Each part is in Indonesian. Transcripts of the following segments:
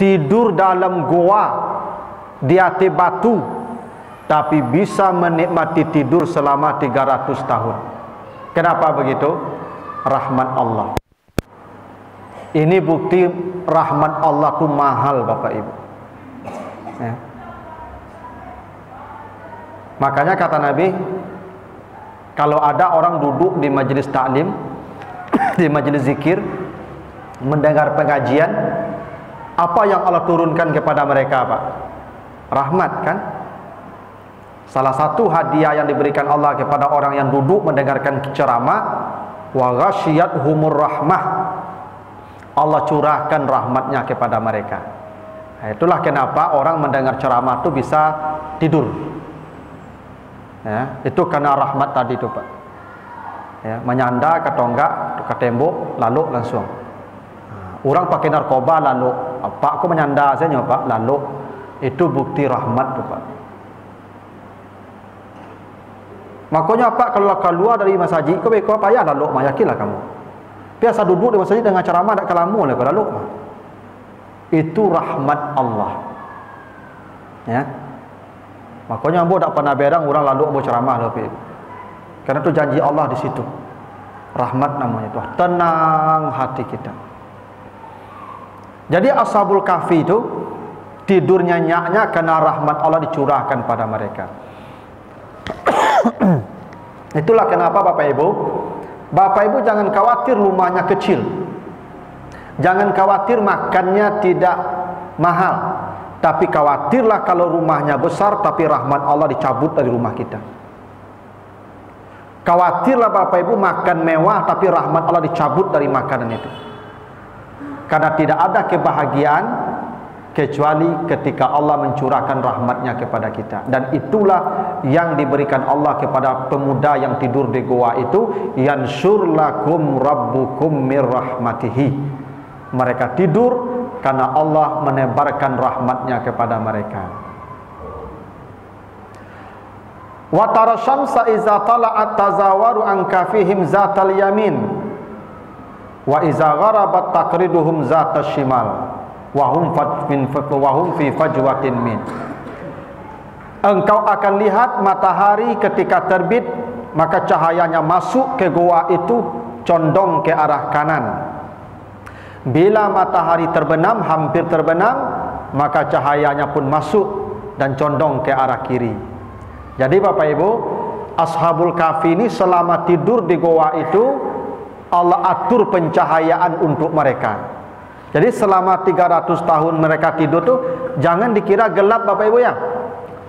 tidur dalam goa di atas batu, tapi bisa menikmati tidur selama 300 tahun. Kenapa begitu? Rahmat Allah. Ini bukti rahmat Allah itu mahal, Bapak Ibu. Ya. Makanya kata Nabi, kalau ada orang duduk di majelis taklim, di majelis zikir, mendengar pengajian, apa yang Allah turunkan kepada mereka, Pak? Rahmat, kan? Salah satu hadiah yang diberikan Allah kepada orang yang duduk mendengarkan ceramah, wa ghasyiyatuhumur rahmah, Allah curahkan rahmatnya kepada mereka. Nah, itulah kenapa orang mendengar ceramah itu bisa tidur. Ya, itu karena rahmat tadi itu, Pak. Ya, menyandar ke tonggak, ke tembok, lalu langsung. Orang pakai narkoba lalu, Pak, aku menyandar saja, Pak, lalu. Itu bukti rahmat tuh, Pak. Makanya Pak, kalau keluar dari masjid, kau payah lalu, yakinlah kamu. Biasa duduk di masjid dengan ceramah tak kelamu lah, lalu. Itu rahmat Allah. Ya. Makanya ambo tak pernah berang orang lalu ambo ceramah lebih. Karena itu janji Allah di situ. Rahmat namanya itu. Tenang hati kita. Jadi Ashabul Kahfi itu tidurnya nyaknya karena rahmat Allah dicurahkan pada mereka. Itulah kenapa Bapak Ibu jangan khawatir rumahnya kecil, jangan khawatir makannya tidak mahal, tapi khawatirlah kalau rumahnya besar tapi rahmat Allah dicabut dari rumah kita. Khawatirlah Bapak Ibu makan mewah tapi rahmat Allah dicabut dari makanan itu. Karena tidak ada kebahagiaan kecuali ketika Allah mencurahkan rahmatnya kepada kita. Dan itulah yang diberikan Allah kepada pemuda yang tidur di goa itu, yansyur lakum rabbukum mir rahmatihi. Mereka tidur karena Allah menebarkan rahmatnya kepada mereka. Wa tara syamsa iza tala'at tazawaru an kafihim zatal yamin wa iza gharabat taqriduhum zatas shimal wahum fi fajwatin min. Engkau akan lihat matahari ketika terbit, maka cahayanya masuk ke goa itu condong ke arah kanan. Bila matahari terbenam, hampir terbenam, maka cahayanya pun masuk dan condong ke arah kiri. Jadi Bapak Ibu, Ashabul Kahfi ini selama tidur di goa itu Allah atur pencahayaan untuk mereka. Jadi selama 300 tahun mereka tidur tuh jangan dikira gelap Bapak Ibu ya.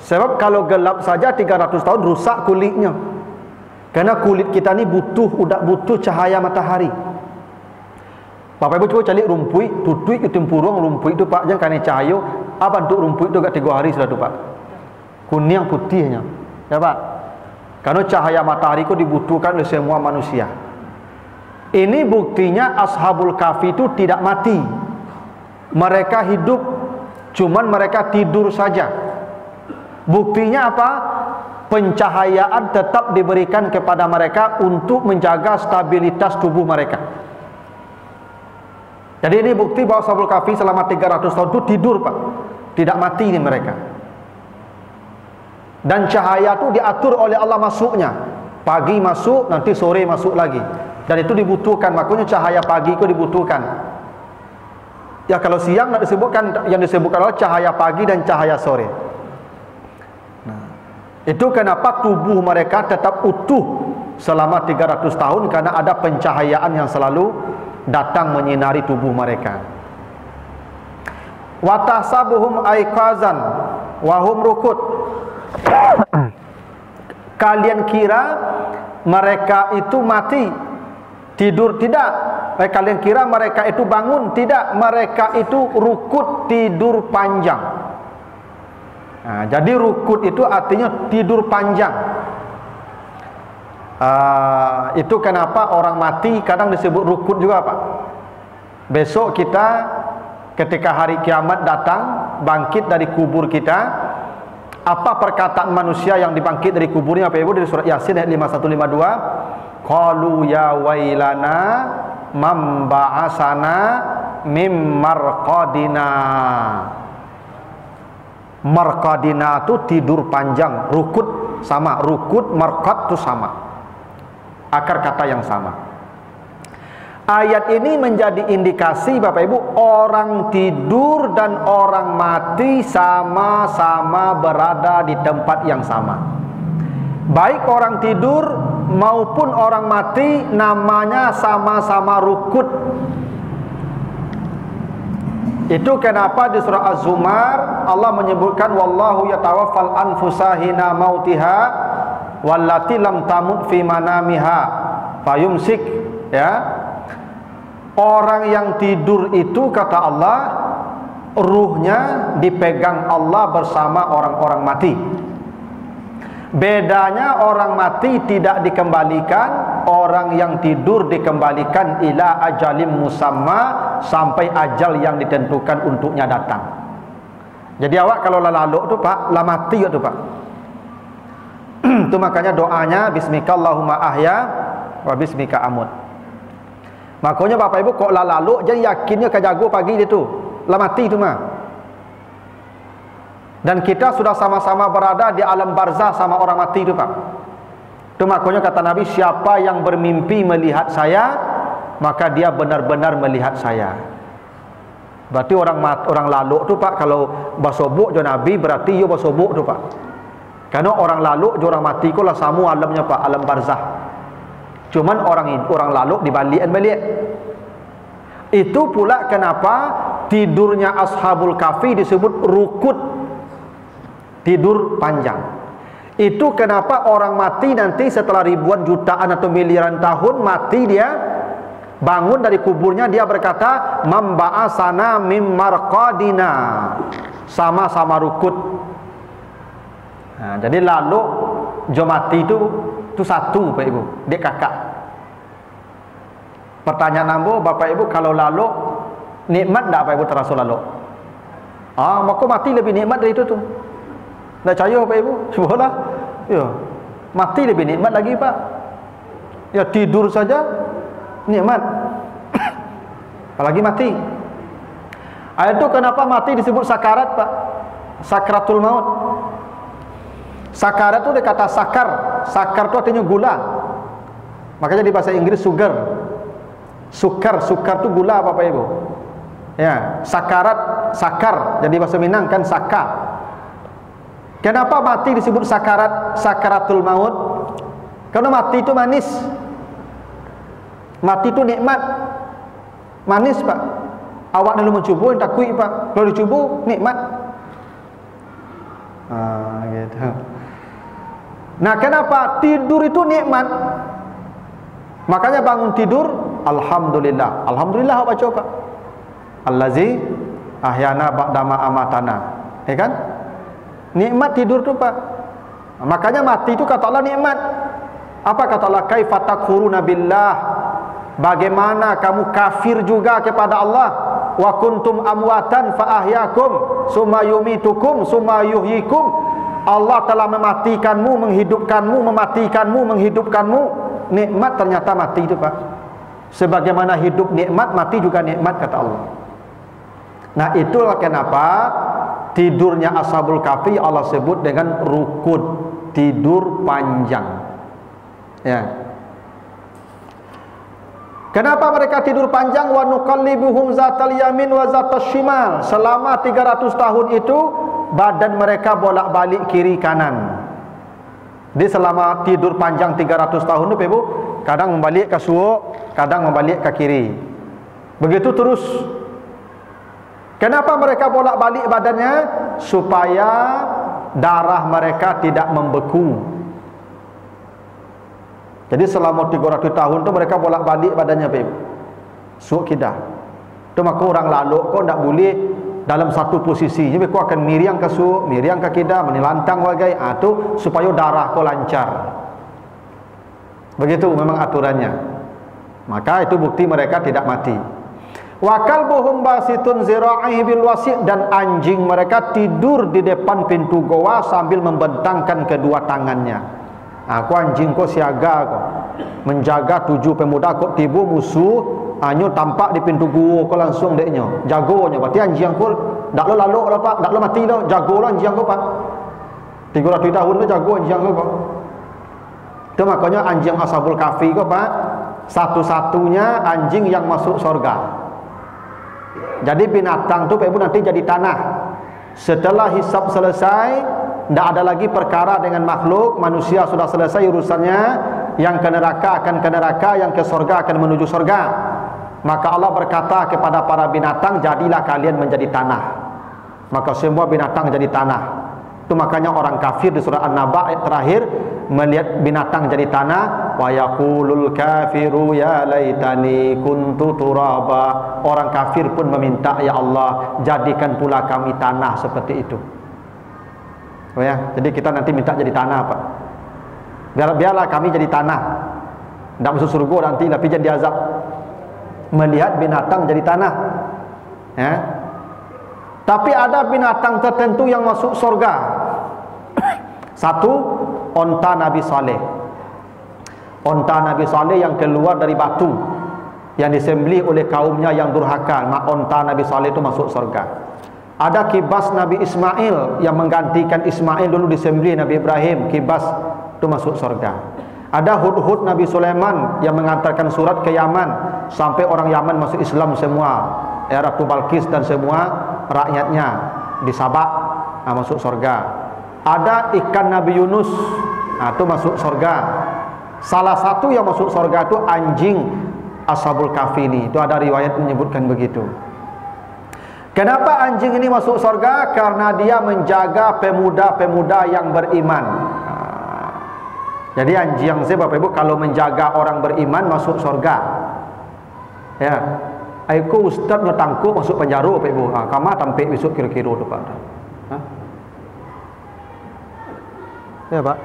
Sebab kalau gelap saja 300 tahun rusak kulitnya. Karena kulit kita ni butuh cahaya matahari. Bapak Ibu coba cari rumput, tutui ke tempurung rumput itu Pak, jangan kena cahaya. Apa untuk rumput itu kat 3 hari sudah tu Pak. Kuning putihnya. Ya Pak. Karena cahaya matahari itu dibutuhkan oleh semua manusia. Ini buktinya Ashabul Kahfi itu tidak mati. Mereka hidup, cuman mereka tidur saja. Buktinya apa? Pencahayaan tetap diberikan kepada mereka untuk menjaga stabilitas tubuh mereka. Jadi ini bukti bahwa Ashabul Kahfi selama 300 tahun itu tidur Pak. Tidak mati ini mereka. Dan cahaya itu diatur oleh Allah masuknya. Pagi masuk, nanti sore masuk lagi. Dan itu dibutuhkan, makanya cahaya pagi itu dibutuhkan. Ya kalau siang nak disebutkan, yang disebutkan adalah cahaya pagi dan cahaya sore. Nah, itu kenapa tubuh mereka tetap utuh selama 300 tahun, karena ada pencahayaan yang selalu datang menyinari tubuh mereka. Wa tahsabuhum aiqazan wa hum rukud. Kalian kira mereka itu mati, tidur? Tidak. Kalian kira mereka itu bangun? Tidak. Mereka itu rukud, tidur panjang. Nah, jadi rukud itu artinya tidur panjang. Itu kenapa orang mati kadang disebut rukud juga Pak. Besok kita ketika hari kiamat datang, bangkit dari kubur kita, apa perkataan manusia yang dibangkit dari kuburnya Bapak Ibu? Dari surat Yasin ayat 5152, qalu ya wailana man ba'asana mim marqadina. Marqadina tu tidur panjang, rukut sama, rukut marqad tu sama, akar kata yang sama. Ayat ini menjadi indikasi Bapak Ibu, orang tidur dan orang mati sama-sama berada di tempat yang sama. Baik orang tidur maupun orang mati namanya sama-sama rukut. Itu kenapa di surah Az-Zumar Allah menyebutkan wallahu yatawaffal anfusa hina mautiha wallati lam tamut fi manamiha fayumsik, ya. Orang yang tidur itu kata Allah ruhnya dipegang Allah bersama orang-orang mati. Bedanya orang mati tidak dikembalikan, orang yang tidur dikembalikan ila ajalim musamma, sampai ajal yang ditentukan untuknya datang. Jadi awak kalau lalu tu Pak, lah mati tu Pak. Itu makanya doanya bismika Allahumma ahya wa bismika amut. Makanya Bapak Ibu kok lah lalu jadi yakinnya ke jago pagi dia tu, lah mati tu mah. Dan kita sudah sama-sama berada di alam barzah sama orang mati itu Pak. Itu makanya kata Nabi, siapa yang bermimpi melihat saya, maka dia benar-benar melihat saya. Berarti orang lalu itu Pak, kalau basobuk jo Nabi berarti yo basobuk itu Pak. Karena orang lalu jo orang mati ko lah samu alamnya Pak, alam barzah. Cuman orang lalu dibalik. Itu pula kenapa tidurnya Ashabul Kahfi disebut rukut, tidur panjang. Itu kenapa orang mati nanti setelah ribuan jutaan atau miliaran tahun mati, dia bangun dari kuburnya, dia berkata mamba'asana mim marqadina, sama-sama rukut. Nah, jadi lalu jo mati itu satu Pak Ibu, dia kakak. Pertanyaan ambo Bapak Ibu, kalau lalu nikmat tak Pak Ibu terasa lalu? Maka mati lebih nikmat dari itu tu. Tak percaya Pak Ibu? Cubalah. Ya. Mati lebih nikmat lagi Pak. Ya tidur saja nikmat. Apalagi mati. Itu kenapa mati disebut sakarat Pak? Sakratul maut. Sakarat itu dia kata sakar. Sakar itu artinya gula. Makanya di bahasa Inggris sugar. Sukar itu gula Bapak Ibu. Ya, sakarat, sakar. Jadi bahasa Minang kan saka. Kenapa mati disebut sakaratul maut? Karena mati itu manis. Mati itu nikmat. Manis Pak. Awak dulu mencuba, tak kuih Pak. Kalau dicuba, nikmat. Gitu. Nah, kenapa tidur itu nikmat? Makanya bangun tidur, alhamdulillah. Alhamdulillah apa coba? Allazi ahyana ba'dama amatana. Ya kan? Nikmat tidur tu Pak. Makanya mati itu kata Allah nikmat. Apa kata Allah? Kaifa takfuruna billah? Bagaimana kamu kafir juga kepada Allah? Wa kuntum amwatan fa ahyakum summa yumitukum summa yuhyikum. Allah telah mematikanmu, menghidupkanmu, mematikanmu, menghidupkanmu. Nikmat ternyata mati itu Pak. Sebagaimana hidup nikmat, mati juga nikmat kata Allah. Nah, itulah kenapa tidurnya Ashabul Kahfi Allah sebut dengan rukun, tidur panjang. Ya. Kenapa mereka tidur panjang? Wa nuqallibuhum zatal yamin wa zatas shimal. Selama 300 tahun itu badan mereka bolak-balik kiri kanan. Dia selama tidur panjang 300 tahun itu Ibu, kadang membalik ke suuk, kadang membalik ke kiri. Begitu terus. Kenapa mereka bolak-balik badannya? Supaya darah mereka tidak membeku. Jadi selama 300 tahun tu mereka bolak-balik badannya Pak Ibu. Suuk kidah. Tu maka orang lalu kau tak boleh dalam satu posisi. Jadi kau akan miriang ke suuk, miriang ke kidah, menilantang wagai. Tu supaya darah kau lancar. Begitu memang aturannya. Maka itu bukti mereka tidak mati. Wa kalbuhum basitun zira'ihi bil wasi', dan anjing mereka tidur di depan pintu goa sambil membentangkan kedua tangannya. Aku anjing kau siaga kau. menjaga 7 pemuda kok tiba musuh hanya tampak di pintu gua kau langsung deknya jagonya berarti anjing kau dak lo lalu lah pak, dak lo mati lo, jago lah anjing kau pak 300 tahun lo jago anjing kau. Itu makanya anjing Ashabul Kahfi kau pak satu-satunya anjing yang masuk surga. Jadi binatang tu Ibu nanti jadi tanah. Setelah hisab selesai, tidak ada lagi perkara dengan makhluk. Manusia sudah selesai urusannya. Yang ke neraka akan ke neraka, yang ke surga akan menuju surga. Maka Allah berkata kepada para binatang, jadilah kalian menjadi tanah. Maka semua binatang jadi tanah. Itu makanya orang kafir di surah An-Naba ayat terakhir melihat binatang jadi tanah, wa yaqulul kafiru ya laitani kuntu turaba. Orang kafir pun meminta, ya Allah jadikan pula kami tanah seperti itu. Oh ya, jadi kita nanti minta jadi tanah Pak. Biarlah kami jadi tanah. Tidak masuk surga nanti tapi jadi azab. Melihat binatang jadi tanah. Ya. Tapi ada binatang tertentu yang masuk surga. Satu, onta Nabi Saleh. Onta Nabi Saleh yang keluar dari batu yang disembelih oleh kaumnya yang durhaka. Onta Nabi Saleh itu masuk surga. Ada kibas Nabi Ismail yang menggantikan Ismail dulu disembelih Nabi Ibrahim. Kibas itu masuk surga. Ada hud-hud Nabi Sulaiman yang mengantarkan surat ke Yaman sampai orang Yaman masuk Islam semua. Ratu Balkis dan semua rakyatnya di Sabak masuk surga. Ada ikan Nabi Yunus itu masuk surga. Salah satu yang masuk surga itu anjing Ashabul Kahfi ini. Itu ada riwayat menyebutkan begitu. Kenapa anjing ini masuk surga? Karena dia menjaga pemuda-pemuda yang beriman. Jadi anjing Bapak Ibu kalau menjaga orang beriman masuk surga. Ya. Aku ustaz nyotangku masuk penjara Bapak Ibu. Kama tampik besok kira-kira tu Pak. Ya Pak.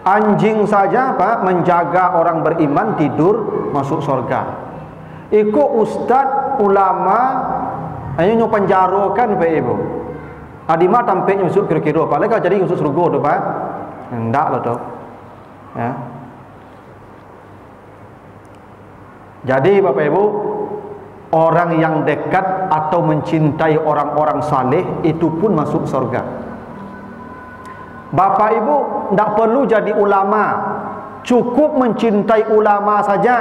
Anjing saja Pak menjaga orang beriman tidur masuk surga. Iku ustaz ulama hanya nyo penjara kan Bapak Ibu. Adima tampik masuk kira-kira Pak. Lek jadi masuk surga tu Pak. Enggak lah tu. Ya. Jadi Bapak Ibu, orang yang dekat atau mencintai orang-orang saleh itu pun masuk surga. Bapak Ibu tidak perlu jadi ulama, cukup mencintai ulama saja.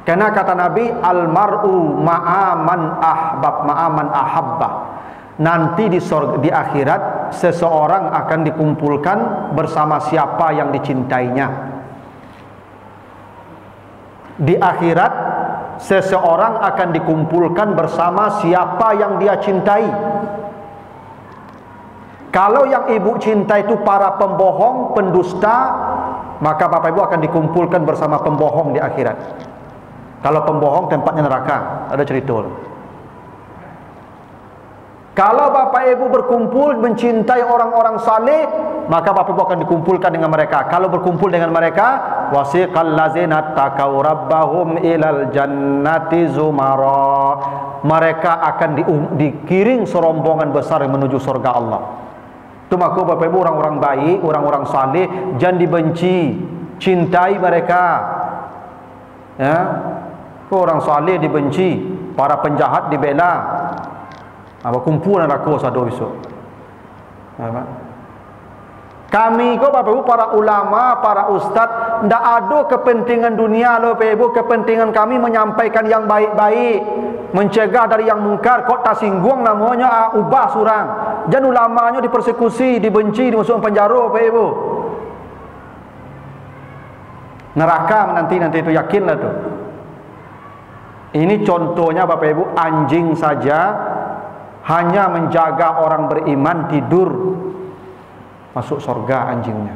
Karena kata Nabi, almar'u ma'aman ahabba. Nanti di akhirat seseorang akan dikumpulkan bersama siapa yang dicintainya. Di akhirat seseorang akan dikumpulkan bersama siapa yang dia cintai. Kalau yang ibu cinta itu para pembohong, pendusta, maka Bapak Ibu akan dikumpulkan bersama pembohong di akhirat. Kalau pembohong tempatnya neraka, ada cerita. Kalau Bapak Ibu berkumpul mencintai orang-orang saleh, maka Bapak Ibu akan dikumpulkan dengan mereka. Kalau berkumpul dengan mereka, wasiqal ladzina taqaw rabbahum ilal jannati zumara. Mereka akan dikiring serombongan besar menuju surga Allah. Itu maka Bapak Ibu orang-orang baik, orang-orang saleh jangan dibenci, cintai mereka. Ya. Orang saleh dibenci, para penjahat dibela. Kumpulan aku sado besok. Kami ko Bapak Ibu para ulama, para ustaz, ndak ada kepentingan dunia loh Bapak Ibu. Kepentingan kami menyampaikan yang baik-baik, mencegah dari yang mungkar. Kok tak singgung namanya ubah surang. Jangan ulamanya dipersekusi, dibenci, dimasukkan penjara Bapak Ibu. Neraka nanti itu yakinlah tuh. Ini contohnya Bapak Ibu, anjing saja hanya menjaga orang beriman tidur masuk surga anjingnya.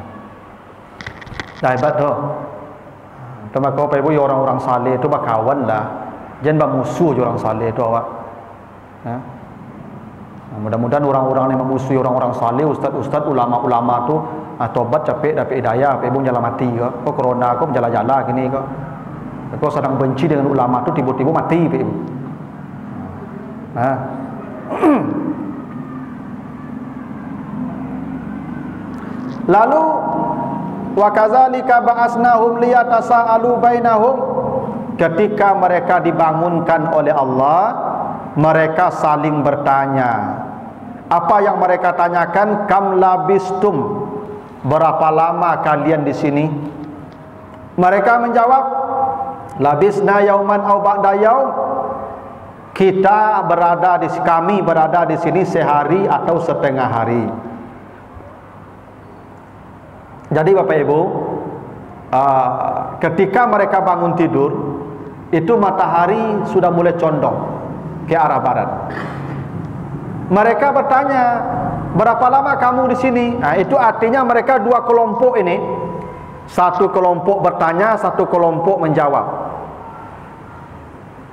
Dah hebat tu. Terima kasih Bapak Ibu ya orang-orang saleh tu berkawan lah. Jangan bermusuh je orang saleh tu awak. Ya. Mudah-mudahan orang-orang yang memusuhi orang-orang saleh, ustaz-ustaz, ulama-ulama tu tobat capek dapat hidayah, Bapak Ibu jalan mati ke. Kau corona kau menjala-jala gini ke. Kau sedang benci dengan ulama tu tiba-tiba mati Bapak Ibu. Lalu Wa kadzalika ba'asnahum liyatasaalu bainahum. Ketika mereka dibangunkan oleh Allah, mereka saling bertanya. Apa yang mereka tanyakan? Kam labistum, berapa lama kalian di sini? Mereka menjawab, labisna yauman aw ba'da yaum. Kami berada di sini sehari atau setengah hari. Jadi Bapak Ibu, ketika mereka bangun tidur, itu matahari sudah mulai condong ke arah barat. Mereka bertanya, berapa lama kamu di sini? Nah, itu artinya mereka dua kelompok ini. Satu kelompok bertanya, satu kelompok menjawab.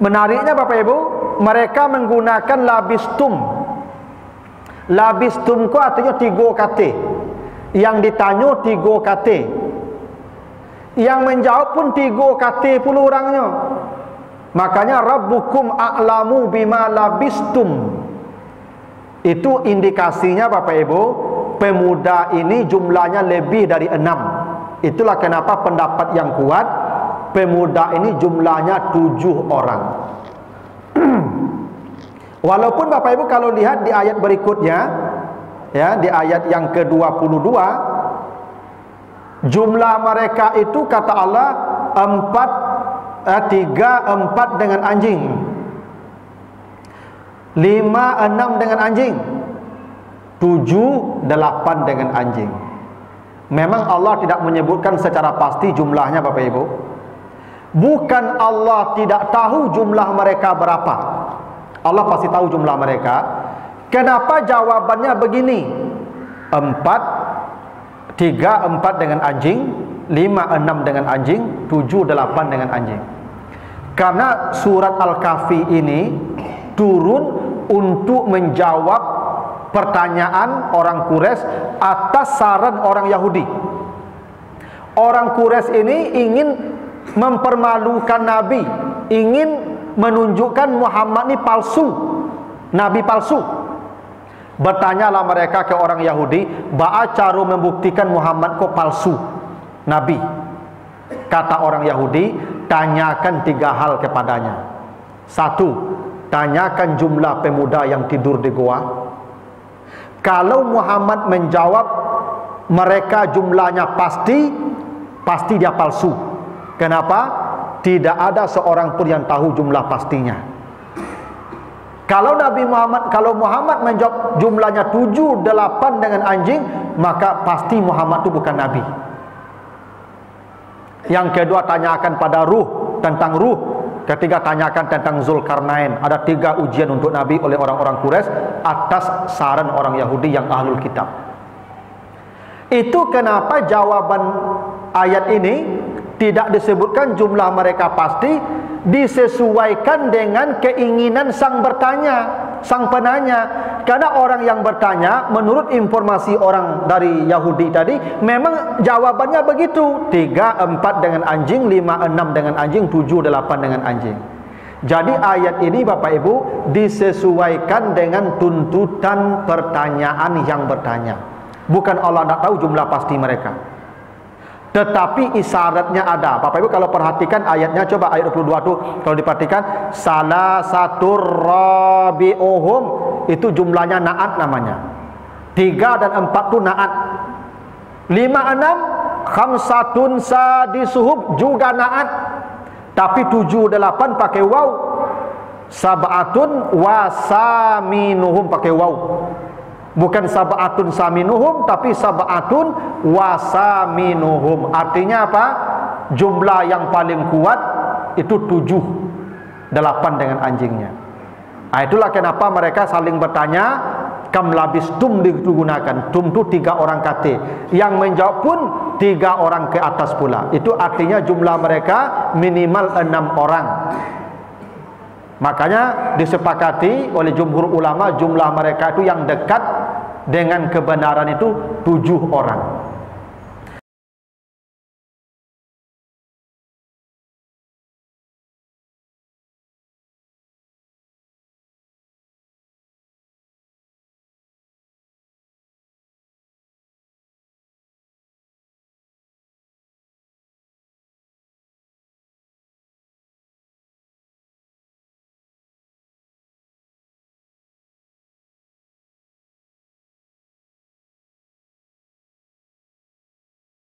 Menariknya Bapak Ibu, mereka menggunakan labistum. Labistum itu artinya 3 kata. Yang ditanya 3 kata. Yang menjawab pun 3 kata pula orangnya. Makanya Rabbukum a'lamu bima labistum. Itu indikasinya Bapak Ibu, pemuda ini jumlahnya lebih dari 6. Itulah kenapa pendapat yang kuat, pemuda ini jumlahnya 7 orang. Walaupun Bapak Ibu kalau lihat di ayat berikutnya, ya, di ayat yang ke-22, jumlah mereka itu kata Allah 3-4 dengan anjing, 5-6 dengan anjing, 7-8 dengan anjing. Memang Allah tidak menyebutkan secara pasti jumlahnya Bapak Ibu. Bukan Allah tidak tahu jumlah mereka berapa. Allah pasti tahu jumlah mereka. Kenapa jawabannya begini? 3-4 dengan anjing, 5-6 dengan anjing, 7-8 dengan anjing. Karena surat Al-Kahfi ini turun untuk menjawab pertanyaan orang Quraisy atas saran orang Yahudi. Orang Quraisy ini ingin mempermalukan Nabi, ingin menunjukkan Muhammad ini palsu, Nabi palsu. Bertanyalah mereka ke orang Yahudi, ba'a cara membuktikan Muhammad kok palsu Nabi. Kata orang Yahudi, tanyakan 3 hal kepadanya. 1, tanyakan jumlah pemuda yang tidur di goa. Kalau Muhammad menjawab mereka jumlahnya pasti dia palsu. Kenapa? Tidak ada seorang pun yang tahu jumlah pastinya. Kalau Muhammad menjawab jumlahnya 7-8 dengan anjing, maka pasti Muhammad itu bukan Nabi. Yang kedua, tanyakan pada ruh, tentang ruh. Ketiga, tanyakan tentang Zulkarnain. Ada 3 ujian untuk Nabi oleh orang-orang Quraisy atas saran orang Yahudi yang ahlul kitab. Itu kenapa jawaban ayat ini tidak disebutkan jumlah mereka pasti, disesuaikan dengan keinginan sang penanya. Karena orang yang bertanya, menurut informasi orang dari Yahudi tadi, memang jawabannya begitu, 3-4 dengan anjing, 5-6 dengan anjing, 7-8 dengan anjing. Jadi ayat ini Bapak Ibu disesuaikan dengan tuntutan pertanyaan yang bertanya. Bukan Allah tidak tahu jumlah pasti mereka, tetapi isyaratnya ada. Bapak Ibu kalau perhatikan ayatnya, coba ayat 22 tuh, kalau diperhatikan, salah satu rabi'uhum, itu jumlahnya na'at namanya. 3 dan 4 tuh na'at. 5-6 khamsatun sadisuhum juga na'at, tapi 7-8 pakai waw. Sab'atun wasaminuhum pakai waw. Bukan sab'atun saminuhum, tapi sab'atun wasaminuhum. Artinya apa? Jumlah yang paling kuat itu 7-8 dengan anjingnya. Nah, itulah kenapa mereka saling bertanya. Kam labistum digunakan. Tum itu 3 orang kata. Yang menjawab pun 3 orang ke atas pula. Itu artinya jumlah mereka minimal 6 orang. Makanya disepakati oleh jumhur ulama, jumlah mereka itu yang dekat dengan kebenaran itu 7 orang.